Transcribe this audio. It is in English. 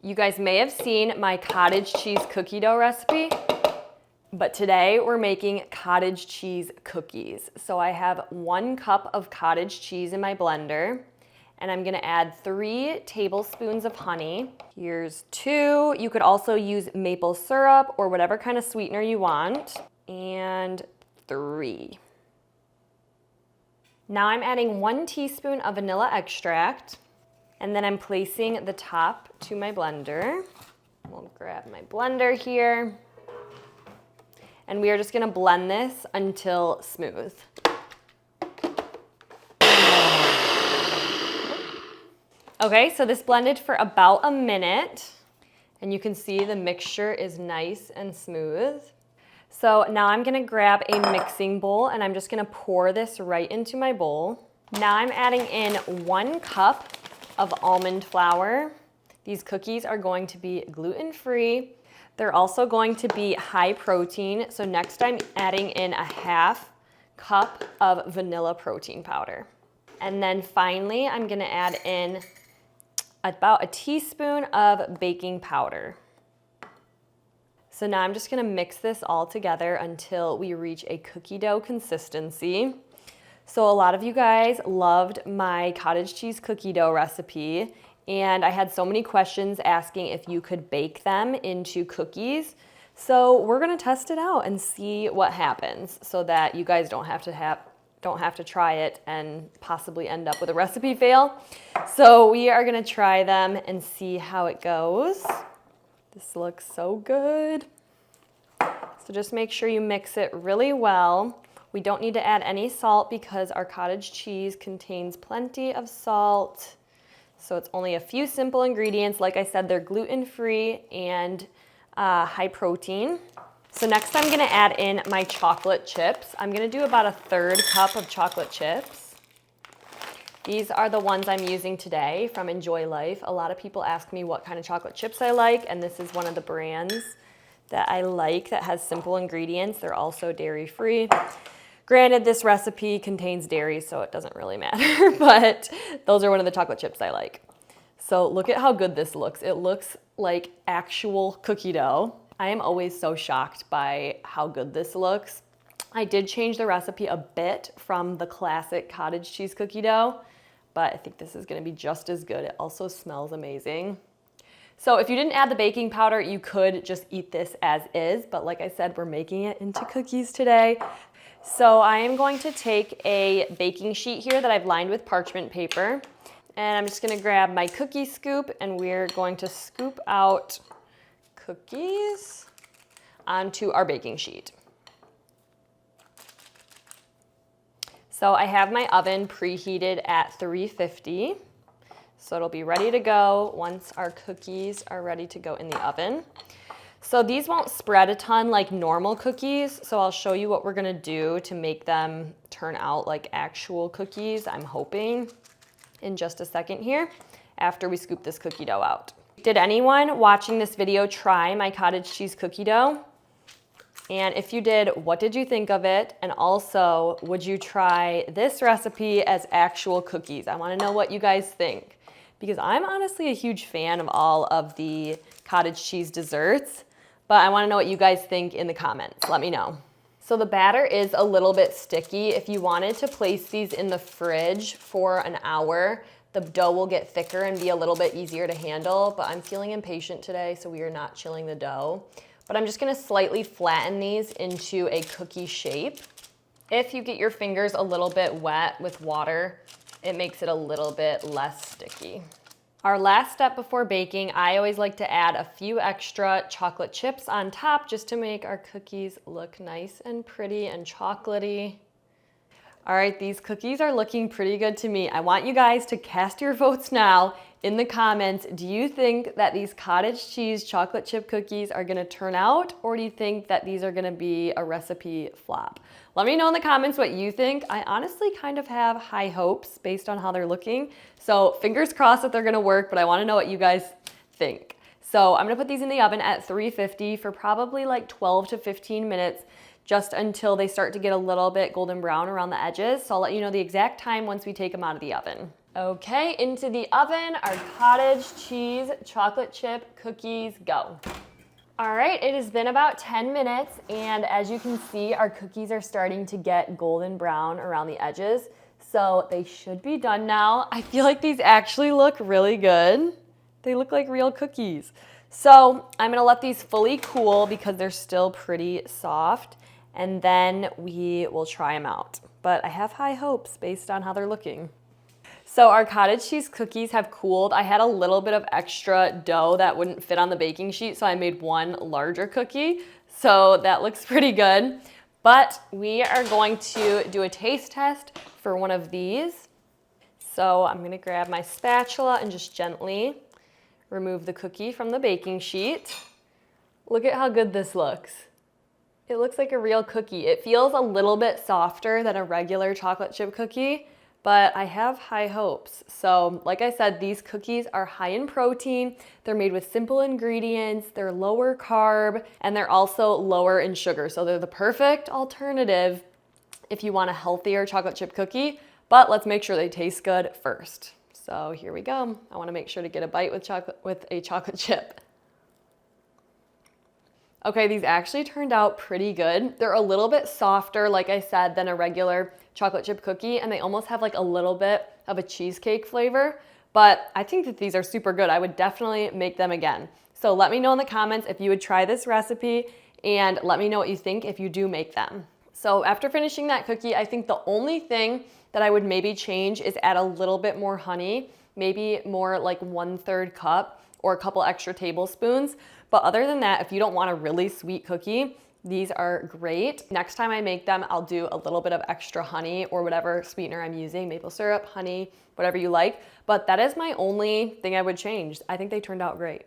You guys may have seen my cottage cheese cookie dough recipe, but today we're making cottage cheese cookies. So I have 1 cup of cottage cheese in my blender, and I'm gonna add 3 tablespoons of honey. Here's 2. You could also use maple syrup or whatever kind of sweetener you want. And 3. Now I'm adding 1 teaspoon of vanilla extract, and then I'm placing the top to my blender. We'll grab my blender here, and we are just gonna blend this until smooth. Okay, so this blended for about a minute, and you can see the mixture is nice and smooth. So now I'm gonna grab a mixing bowl and I'm just gonna pour this right into my bowl. Now I'm adding in 1 cup of almond flour. These cookies are going to be gluten-free. They're also going to be high protein. So next I'm adding in a 1/2 cup of vanilla protein powder. And then finally, I'm gonna add in about a teaspoon of baking powder. So now I'm just gonna mix this all together until we reach a cookie dough consistency. So a lot of you guys loved my cottage cheese cookie dough recipe, and I had so many questions asking if you could bake them into cookies. So we're gonna test it out and see what happens so that you guys don't have to try it and possibly end up with a recipe fail. So we are gonna try them and see how it goes. This looks so good. So just make sure you mix it really well. We don't need to add any salt because our cottage cheese contains plenty of salt. So it's only a few simple ingredients. Like I said, they're gluten-free and high protein. So next I'm gonna add in my chocolate chips. I'm gonna do about a 1/3 cup of chocolate chips. These are the ones I'm using today from Enjoy Life. A lot of people ask me what kind of chocolate chips I like, and this is one of the brands that I like that has simple ingredients. They're also dairy-free. Granted, this recipe contains dairy, so it doesn't really matter, but those are one of the chocolate chips I like. So look at how good this looks. It looks like actual cookie dough. I am always so shocked by how good this looks. I did change the recipe a bit from the classic cottage cheese cookie dough, but I think this is gonna be just as good. It also smells amazing. So if you didn't add the baking powder, you could just eat this as is, but like I said, we're making it into cookies today. So I am going to take a baking sheet here that I've lined with parchment paper, and I'm just gonna grab my cookie scoop, and we're going to scoop out cookies onto our baking sheet. So I have my oven preheated at 350. So it'll be ready to go once our cookies are ready to go in the oven. So these won't spread a ton like normal cookies. So I'll show you what we're gonna do to make them turn out like actual cookies, I'm hoping, in just a second here after we scoop this cookie dough out. Did anyone watching this video try my cottage cheese cookie dough? And if you did, what did you think of it? And also, would you try this recipe as actual cookies? I wanna know what you guys think, because I'm honestly a huge fan of all of the cottage cheese desserts, but I wanna know what you guys think in the comments. Let me know. So the batter is a little bit sticky. If you wanted to place these in the fridge for an hour, the dough will get thicker and be a little bit easier to handle, but I'm feeling impatient today, so we are not chilling the dough. But I'm just gonna slightly flatten these into a cookie shape. If you get your fingers a little bit wet with water, it makes it a little bit less sticky. Our last step before baking, I always like to add a few extra chocolate chips on top just to make our cookies look nice and pretty and chocolatey. All right, these cookies are looking pretty good to me. I want you guys to cast your votes now in the comments. Do you think that these cottage cheese chocolate chip cookies are gonna turn out, or do you think that these are gonna be a recipe flop? Let me know in the comments what you think. I honestly kind of have high hopes based on how they're looking. So fingers crossed that they're gonna work, but I wanna know what you guys think. So I'm gonna put these in the oven at 350 for probably like 12 to 15 minutes, just until they start to get a little bit golden brown around the edges. So I'll let you know the exact time once we take them out of the oven. Okay, into the oven, our cottage cheese chocolate chip cookies go. All right, it has been about 10 minutes, and as you can see, our cookies are starting to get golden brown around the edges, so they should be done now. I feel like these actually look really good. They look like real cookies. So I'm gonna let these fully cool because they're still pretty soft, and then we will try them out. But I have high hopes based on how they're looking. So our cottage cheese cookies have cooled. I had a little bit of extra dough that wouldn't fit on the baking sheet, so I made one larger cookie. So that looks pretty good. But we are going to do a taste test for one of these. So I'm gonna grab my spatula and just gently remove the cookie from the baking sheet. Look at how good this looks. It looks like a real cookie. It feels a little bit softer than a regular chocolate chip cookie, but I have high hopes. So like I said, these cookies are high in protein. They're made with simple ingredients. They're lower carb, and they're also lower in sugar. So they're the perfect alternative if you want a healthier chocolate chip cookie, but let's make sure they taste good first. So here we go. I wanna make sure to get a bite with a chocolate chip. Okay, these actually turned out pretty good. They're a little bit softer, like I said, than a regular chocolate chip cookie, and they almost have like a little bit of a cheesecake flavor, but I think that these are super good. I would definitely make them again. So let me know in the comments if you would try this recipe, and let me know what you think if you do make them. So after finishing that cookie, I think the only thing that I would maybe change is add a little bit more honey, maybe more like 1/3 cup or a couple extra tablespoons. But other than that, if you don't want a really sweet cookie, these are great. Next time I make them, I'll do a little bit of extra honey or whatever sweetener I'm using, maple syrup, honey, whatever you like. But that is my only thing I would change. I think they turned out great.